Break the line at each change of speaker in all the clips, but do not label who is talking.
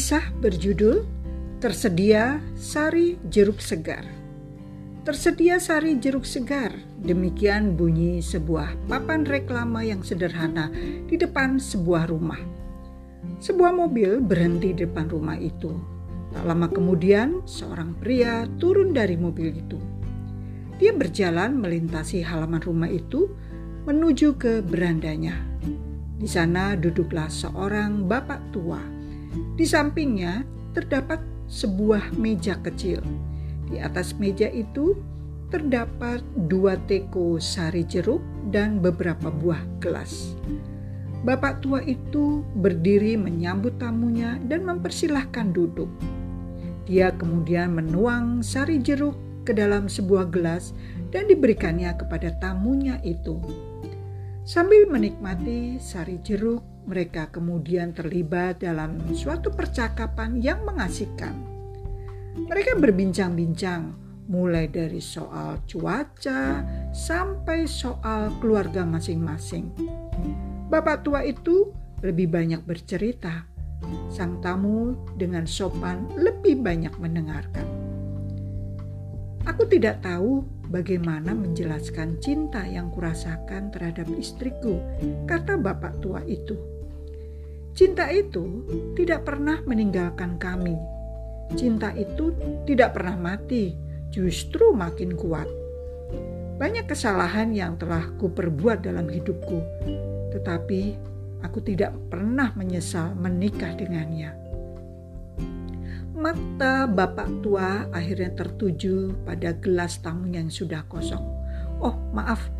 Kisah berjudul Tersedia Sari Jeruk Segar. Tersedia sari jeruk segar, demikian bunyi sebuah papan reklame yang sederhana di depan sebuah rumah. Sebuah mobil berhenti di depan rumah itu. Tak lama kemudian, seorang pria turun dari mobil itu. Dia berjalan melintasi halaman rumah itu menuju ke berandanya. Di sana duduklah seorang bapak tua. Di sampingnya terdapat sebuah meja kecil. Di atas meja itu terdapat 2 teko sari jeruk dan beberapa buah gelas. Bapak tua itu berdiri menyambut tamunya dan mempersilahkan duduk. Dia kemudian menuang sari jeruk ke dalam sebuah gelas dan diberikannya kepada tamunya itu. Sambil menikmati sari jeruk, mereka kemudian terlibat dalam suatu percakapan yang mengasihkan. Mereka berbincang-bincang mulai dari soal cuaca sampai soal keluarga masing-masing. Bapak tua itu lebih banyak bercerita. Sang tamu dengan sopan lebih banyak mendengarkan. Aku tidak tahu bagaimana menjelaskan cinta yang kurasakan terhadap istriku, kata bapak tua itu. Cinta itu tidak pernah meninggalkan kami. Cinta itu tidak pernah mati, justru makin kuat. Banyak kesalahan yang telah kuperbuat dalam hidupku, tetapi aku tidak pernah menyesal menikah dengannya. Mata bapak tua akhirnya tertuju pada gelas tamu yang sudah kosong. Oh, maaf,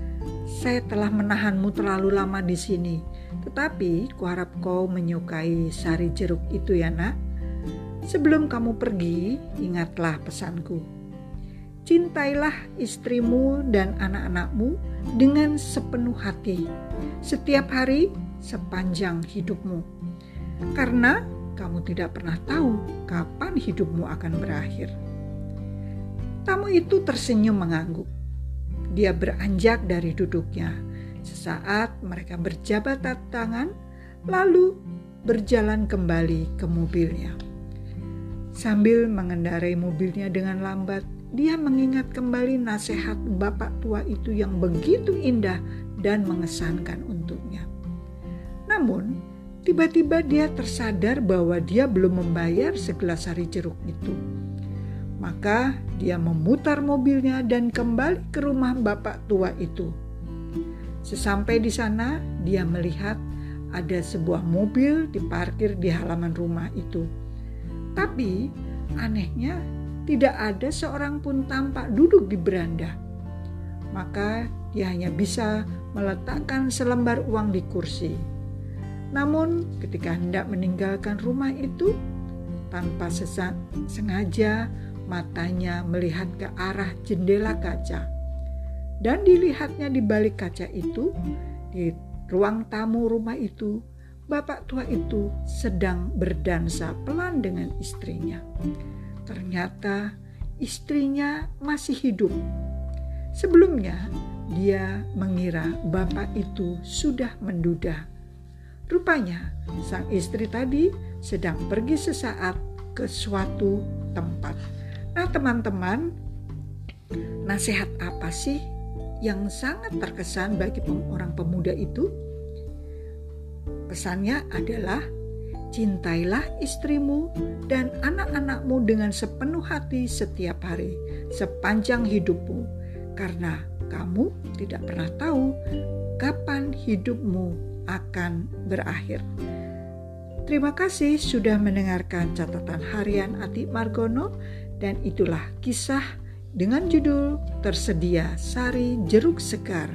saya telah menahanmu terlalu lama di sini. Tetapi kuharap kau menyukai sari jeruk itu ya nak. Sebelum kamu pergi, ingatlah pesanku. Cintailah istrimu dan anak-anakmu dengan sepenuh hati, setiap hari sepanjang hidupmu. Karena kamu tidak pernah tahu kapan hidupmu akan berakhir. Tamu itu tersenyum mengangguk. Dia beranjak dari duduknya. Sesaat mereka berjabat tangan, lalu berjalan kembali ke mobilnya. Sambil mengendarai mobilnya dengan lambat, dia mengingat kembali nasihat bapak tua itu yang begitu indah dan mengesankan untuknya. Namun, tiba-tiba dia tersadar bahwa dia belum membayar segelas sari jeruk itu. Maka dia memutar mobilnya dan kembali ke rumah bapak tua itu. Sesampai di sana, dia melihat ada sebuah mobil diparkir di halaman rumah itu. Tapi anehnya tidak ada seorang pun tampak duduk di beranda. Maka dia hanya bisa meletakkan selembar uang di kursi. Namun ketika hendak meninggalkan rumah itu, tanpa sengaja matanya melihat ke arah jendela kaca. Dan dilihatnya di balik kaca itu, di ruang tamu rumah itu, bapak tua itu sedang berdansa pelan dengan istrinya. Ternyata istrinya masih hidup. Sebelumnya dia mengira bapak itu sudah menduda. Rupanya sang istri tadi sedang pergi sesaat ke suatu tempat. Nah teman-teman, nasihat apa sih yang sangat terkesan bagi orang pemuda itu? Pesannya adalah, cintailah istrimu dan anak-anakmu dengan sepenuh hati setiap hari, sepanjang hidupmu. Karena kamu tidak pernah tahu kapan hidupmu akan berakhir. Terima kasih sudah mendengarkan catatan harian Ati Margono, dan itulah kisah dengan judul Tersedia Sari Jeruk Segar.